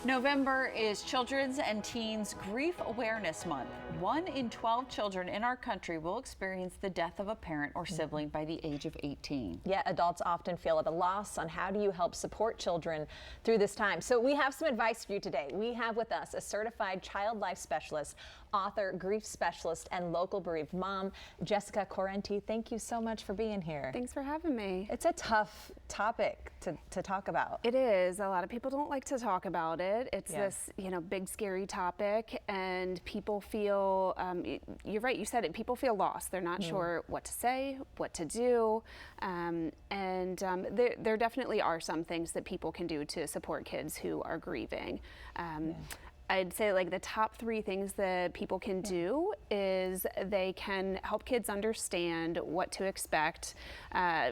November is Children's and Teens Grief Awareness Month. 1 in 12 children in our country will experience the death of a parent or sibling by the age of 18. Yet adults often feel at a loss on how do you help support children through this time. So we have some advice for you today. We have with us a certified child life specialist, author, grief specialist, and local bereaved mom, Jessica Correnti. Thank you so much for being here. Thanks for having me. It's a tough topic to talk about. It is. A lot of people don't like to talk about it. It's this, big scary topic, and people feel, you're right, you said it, people feel lost. They're not sure what to say, what to do, there definitely are some things that people can do to support kids who are grieving. I'd say like the top 3 things that people can do is they can help kids understand what to expect,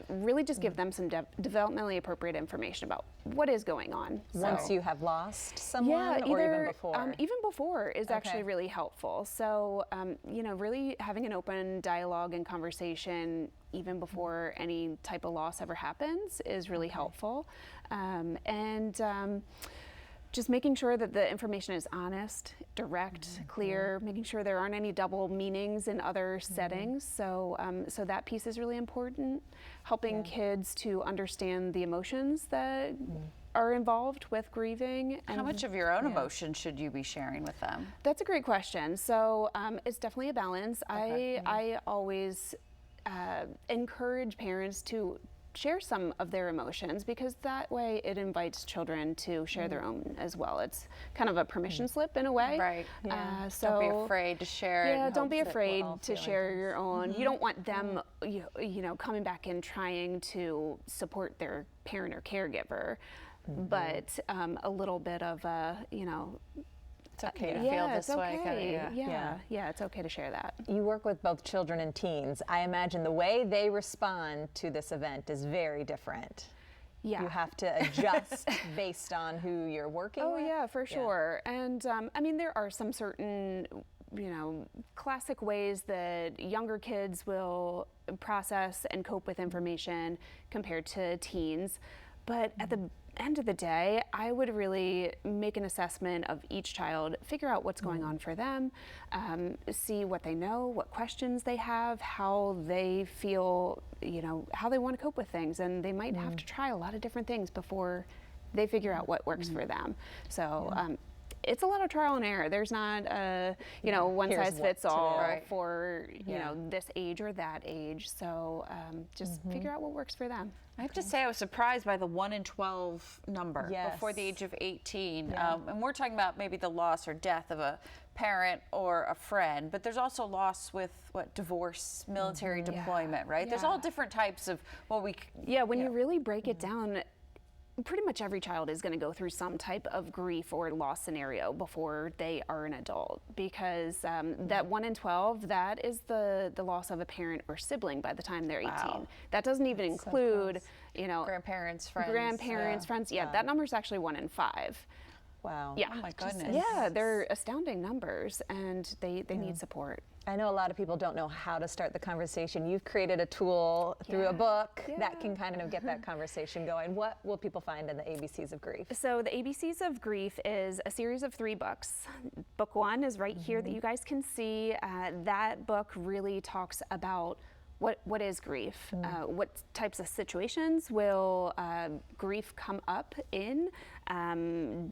really just give them some developmentally appropriate information about what is going on. Once you have lost someone, or even before? Even before is actually really helpful. So, really having an open dialogue and conversation even before any type of loss ever happens is really helpful. Just making sure that the information is honest, direct, clear, making sure there aren't any double meanings in other settings. So that piece is really important. Helping kids to understand the emotions that are involved with grieving. How much of your own emotion should you be sharing with them? That's a great question. So it's definitely a balance. I always encourage parents to share some of their emotions, because that way it invites children to share their own as well. It's kind of a permission slip in a way. Right. So don't be afraid to share. Yeah, don't be afraid to share your own. You don't want them, coming back and trying to support their parent or caregiver, but a little bit of it's okay to feel this way. It's okay to share that. You work with both children and teens. I imagine the way they respond to this event is very different. Yeah. You have to adjust based on who you're working with. Oh yeah, for sure. And there are some certain, classic ways that younger kids will process and cope with information compared to teens. But at the end of the day, I would really make an assessment of each child, figure out what's going on for them, see what they know, what questions they have, how they feel, how they want to cope with things. And they might have to try a lot of different things before they figure out what works for them. So it's a lot of trial and error. There's not a, one size fits all for, this age or that age. So just figure out what works for them. I have to say I was surprised by the 1 in 12 number before the age of 18. And we're talking about maybe the loss or death of a parent or a friend, but there's also loss with divorce, military deployment, right? There's all different types of what we... when you really break it down, pretty much every child is going to go through some type of grief or loss scenario before they are an adult, because that 1 in 12, that is the loss of a parent or sibling by the time they're 18. That doesn't even include, grandparents, friends. Friends. Yeah, that number is actually 1 in 5. Wow. Yeah. Oh my goodness. Yeah, they're astounding numbers, and they need support. I know a lot of people don't know how to start the conversation. You've created a tool through a book that can kind of get that conversation going. What will people find in the ABCs of Grief? So the ABCs of Grief is a series of 3 books. Book 1 is right here that you guys can see. That book really talks about what is grief? What types of situations will grief come up in?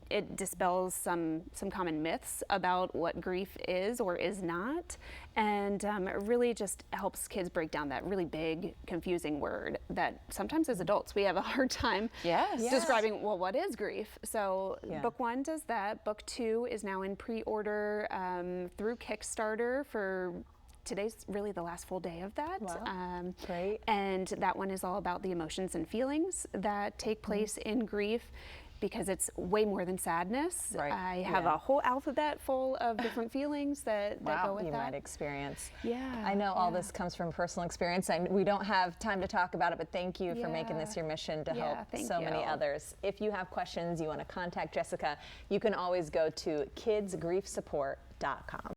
It dispels some common myths about what grief is or is not, and it really just helps kids break down that really big, confusing word that sometimes as adults we have a hard time describing, well, what is grief? So Book 1 does that. Book 2 is now in pre-order through Kickstarter for... Today's really the last full day of that. Wow. Great. And that one is all about the emotions and feelings that take place in grief, because it's way more than sadness. I have a whole alphabet full of different feelings that go with that. You might experience. Yeah. I know all this comes from personal experience, and we don't have time to talk about it, but thank you for making this your mission to help so many others. If you have questions, you want to contact Jessica, you can always go to kidsgriefsupport.com.